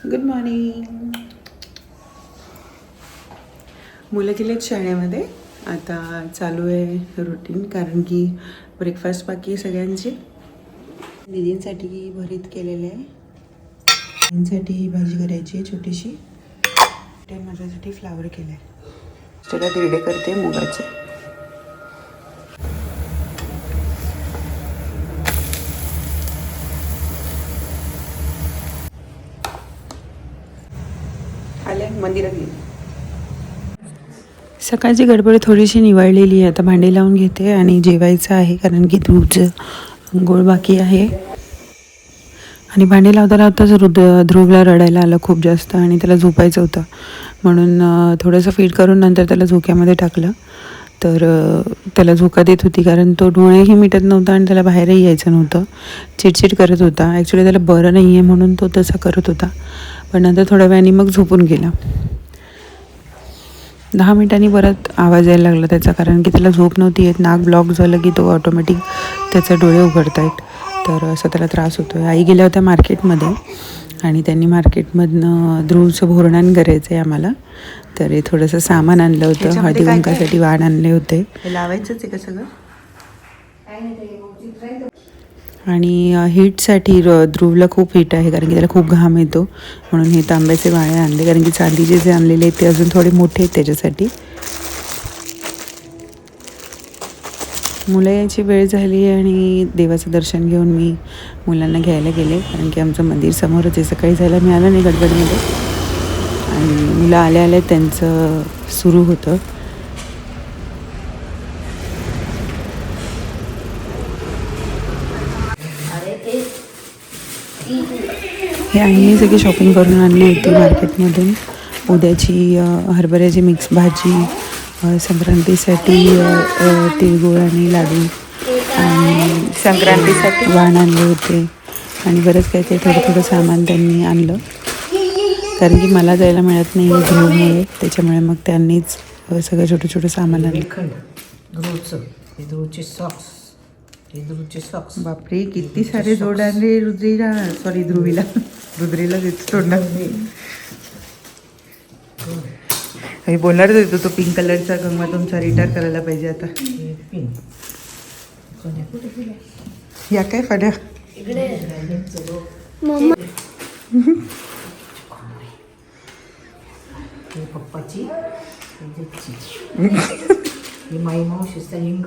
Good morning. मुलं गेलेत शाळेमध्ये. आता चालू आहे रुटीन, कारण की ब्रेकफास्ट बाकी आहे सगळ्यांची. दीदींसाठी भरीत केलेले आहे, दीदींसाठी भाजी करायची आहे छोटीशी, ते माझ्यासाठी फ्लावर केलं आहे. त्याला दिरडे करते मुगाचे. आले मंदिरात गेले. सकाळची गडबड थोडीशी निवळलेली आहे. आता भांडी लावून घेते आणि जेवायचं आहे, कारण की दूधचं गोळ बाकी आहे. आणि भांडी लावता लावताच ध्रुवला रडायला आलं खूप जास्त आणि त्याला झोपायचं होतं, म्हणून थोडंसं फीड करून नंतर त्याला झोक्यामध्ये टाकलं. तर त्याला झोका देत होती, कारण तो डोळेही मिटत नव्हता आणि त्याला बाहेरही यायचं नव्हतं. चिडचिड करत होता. ॲक्च्युली त्याला बरं नाही आहे म्हणून तो तसा करत होता. पण नंतर थोड्या वेळाने मग झोपून गेला. 10 मिनिटांनी परत आवाज यायला लागला त्याचा, कारण की त्याला झोप नव्हती येत. नाक ब्लॉक झालं की तो ऑटोमॅटिक त्याचे डोळे उघडता येत. तर असं त्याला त्रास होतो आहे. आई गेल्या होत्या मार्केटमध्ये आणि त्यांनी मार्केटमधनं ध्रुवचं भोरणान करायचं आहे आम्हाला. तर हे थोडंसं सामान आणलं होतं. हळदी कुंकासाठी वाण आणले होते. हे लावायचंच आहे का सगळं? आणि हीटसाठी ध्रुवला खूप हीट आहे, कारण की त्याला खूप घाम येतो, म्हणून हे तांब्याचे वाळे आणले. कारण की चांदीचे जे आणलेले आहेत ते अजून थोडे मोठे आहेत त्याच्यासाठी. मुलं यायची वेळ झाली आणि देवाचं दर्शन घेऊन मी मुलांना घ्यायला गेले, कारण की आमचं मंदिर समोरच आहे. सकाळी जायला मिळालं नाही गडबडमध्ये, आणि मुलं आल्या आल्या त्यांचं सुरू होतं. हे आईने सगळी शॉपिंग करून आणली होती मार्केटमधून. उद्याची हरभऱ्याची मिक्स भाजी, संक्रांतीसाठी तिळगुळ आणि लाडू, आणि संक्रांतीसाठी वाण आणले होते, आणि बरंच काही ते थोडं थोडं सामान त्यांनी आणलं, कारण की मला जायला मिळत नाही ध्रुवमुळे. त्याच्यामुळे मग त्यांनीच सगळं छोटं छोटं सामान आणलं. बापरे, किती सारे जोड आणले रुद्रीला, सॉरी ध्रुवीला, रुद्रीला तोडणार नाही. मी बोलणारच होतो, तो पिंक कलरचा गंगा तुमचा रिटायर करायला पाहिजे आता. या काय फड्या पप्पाची माई मावशीचा हिंग,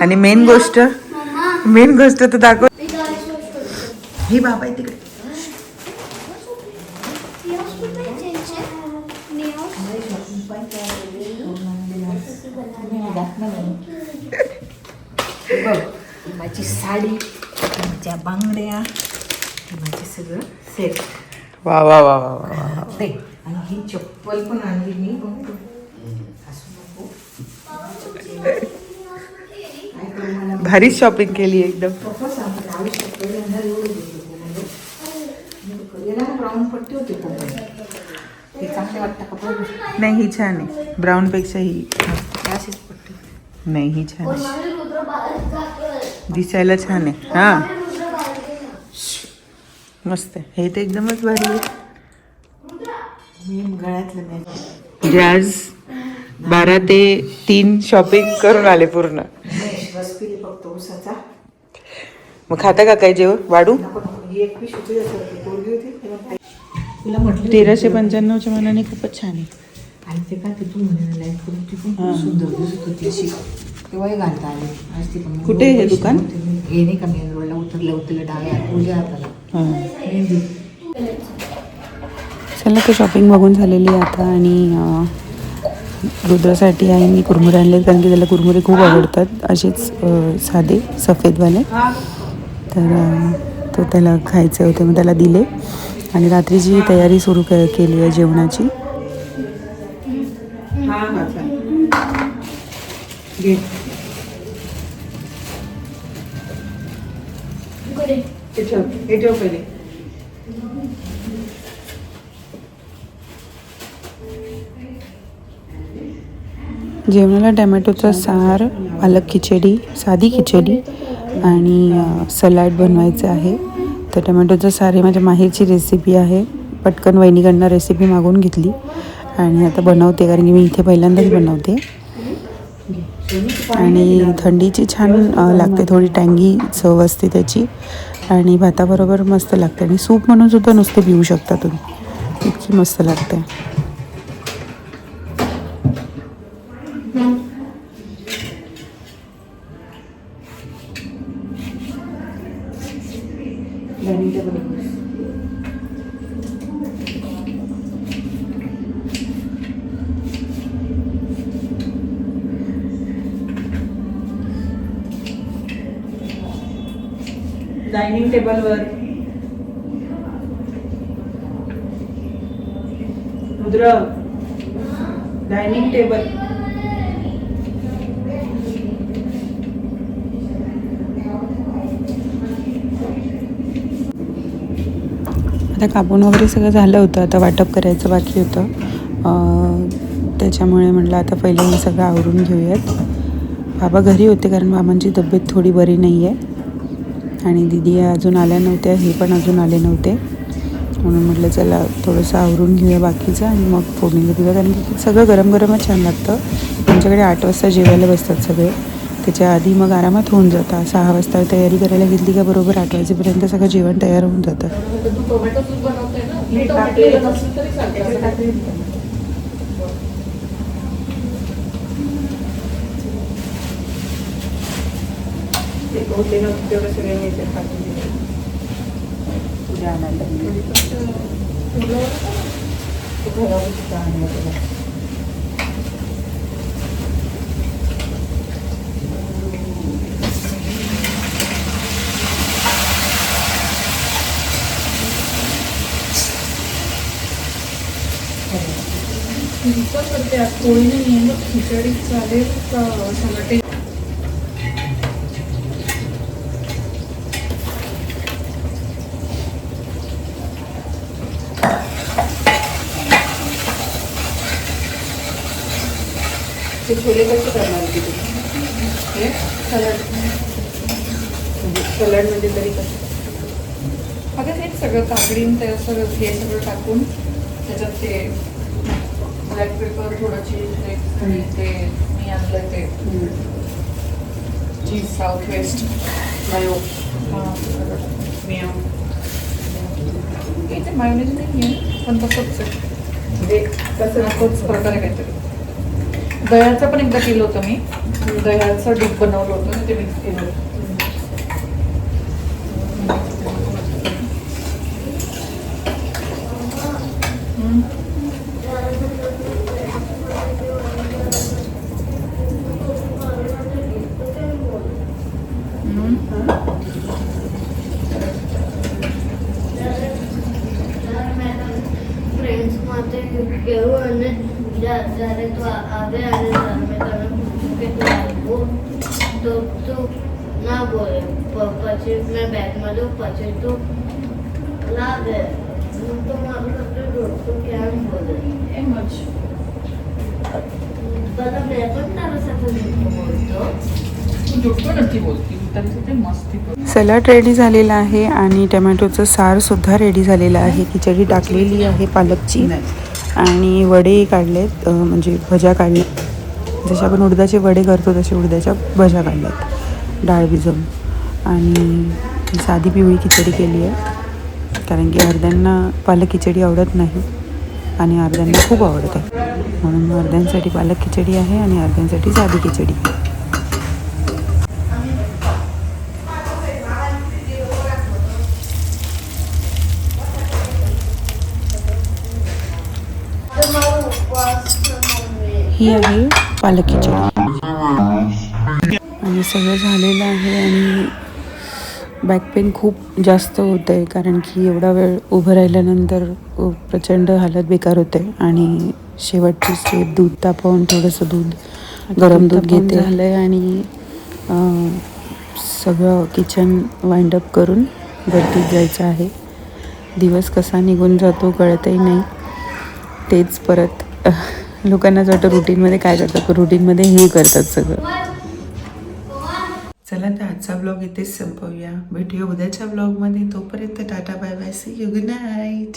आणि मेन गोष्ट तर दाखव. हे बाबा आहे तिकडे. माझी साडी, माझ्या बांगड्या, माझे सगळं सेट. वा वा वा वा वा. ते आणि ही चप्पल पण आणली मी. भारीच शॉपिंग केली एकदम. ब्राऊन पट्टी होते ते चांगले वाटतं कपडे. नाही, ही छान आहे. ब्राऊन पेक्षा ही अशीच पट्टी. नाही, ही छान आहे, दिसायला छान आहे. हां, मस्त आहे. हे तर एकदमच भारी आहे. मी गळ्यातलं नाही. जे आज 12 ते 3 शॉपिंग करून आले पूर्ण. बस पिली फक्त उसाचा. मग खाता का काय जेवण वाढू? एक पिशवी पोरगी होती तुला म्हटलं 1395च्या मनाने खूपच छान आहे. आणि ते काय ते तू म्हणे लाईट करून ती पण खूप सुंदर दिसत होती अशी. तेव्हाही घालता आले. आज ती पण कुठे आहे हे दुकान? हे नाही का मेन रोडला उतरलं डाव्या उजव्या हाताला. मेहंदी. चला, तर शॉपिंग बघून झालेली आहे आता. आणि रुद्रासाठी आईने कुरमुरे आणले, कारण की त्याला कुरमुरे खूप आवडतात, असेच साधे सफेदवाले. तर तो त्याला खायचे होते, मग त्याला दिले. आणि रात्रीची तयारी सुरू केली आहे जेवणाची. पहिले जेवणाला टमॅटोचा सार, पालक खिचडी, साधी खिचडी आणि सलाड बनवायचं आहे. तर टमॅटोचं सार हे माझ्या माहेरची रेसिपी आहे. पटकन वहिनीकडनं रेसिपी मागून घेतली आणि आता बनवते, कारण की मी इथे पहिल्यांदाच बनवते. आणि थंडीची छान लागते, थोडी टँगी चव असते त्याची आणि भाताबरोबर मस्त लागते. आणि सूप म्हणून सुद्धा नुसते पिऊ शकता तुम्ही, इतकी मस्त लागते. डायनिंग टेबलवर रुद्र, डायनिंग टेबल. आता कापून वगैरे सगळं झालं होतं, आता वाटप करायचं बाकी होतं. त्याच्यामुळे म्हटलं आता पहिले हे सगळं आवरून घेऊयात. बाबा घरी होते कारण बाबांची तब्येत थोडी बरी नाही आहे आणि दीदी अजून आल्या नव्हत्या, हे पण अजून आले नव्हते. म्हणून म्हटलं चला थोडंसं आवरून घेऊया बाकीचं आणि मग फोडणीला देऊया, कारण की सगळं गरम गरमच छान लागतं. त्यांच्याकडे 8 वाजता जेवायला बसतात सगळे, त्याच्या आधी मग आरामात होऊन जातं. 6 वाजता तयारी करायला घेतली का बरोबर 8 वाजेपर्यंत सगळं जेवण तयार होऊन जातं. होते ना तेवढं सगळे मिळते टाकून दिले. उद्या आणायला करते पोळीने नियमित खिचडी चालेल का सलाटे. ते छोले कसे करणार होते तुम्ही? सलाड सलाडमध्ये तरी कसं? अगं हेच सगळं काकडी ते सगळं हे सगळं टाकून त्याच्यात ते ब्लॅक पेपर, थोडं चीज आणि ते मी आणलं ते चीज साऊथ वेस्ट मायो इथे मायोनेज नाही आहे पण तसंच आहे, म्हणजे तसं तोच प्रकारे काहीतरी. दह्याचं पण एकदा केलं होतं मी, दह्याचं डीप बनवलं होतं ते मिक्स केलं होतं. જ્યારે તું આવે અને તમે તને પૂછું કે તું આવ્યો તો તું ના બોલે, પછી મેં બેગમાં દઉં પછી તું લાવે. હું તો મારું સાથે દોડતું કેમ બોલે એમ જ બધા મેં પણ તારા સાથે દોડતું બોલતો. सलाड रेडी झालेला आहे आणि टमॅटोचं सारसुद्धा रेडी झालेलं आहे. खिचडी टाकलेली आहे पालकची आणि वडे काढलेत, म्हणजे भज्या काढल्यात. जसे आपण उडदाचे वडे करतो तसे उडदाच्या भज्या काढल्यात डाळ भिजवून. आणि साधी पिवळी खिचडी केली आहे, कारण की अर्ध्यांना पालक खिचडी आवडत नाही आणि अर्ध्यांना खूप आवडते. म्हणून अर्ध्यांसाठी पालक खिचडी आहे आणि अर्ध्यांसाठी साधी खिचडी. ही आहे पालक खिचडी आणि सगळं झालेलं आहे. आणि बॅक पेन खूप जास्त होतं आहे, कारण की एवढा वेळ उभं राहिल्यानंतर प्रचंड हालत बेकार होते. आणि शेवटची स्टेप दूध तापवून थोडंसं दूध गरम दूध घेते झालं आहे आणि सगळं किचन वाइंडअप करून वरती जायचं आहे. दिवस कसा निघून जातो कळतही नाही. तेच परत लोकांनाच वाटतं रुटीनमध्ये काय करतात, पण रुटीनमध्ये हे करतात सगळं. चला तर आजचा ब्लॉग इथेच संपवूया. भेटूया उद्याच्या ब्लॉगमध्ये. तोपर्यंत tata bye bye, see you, good night.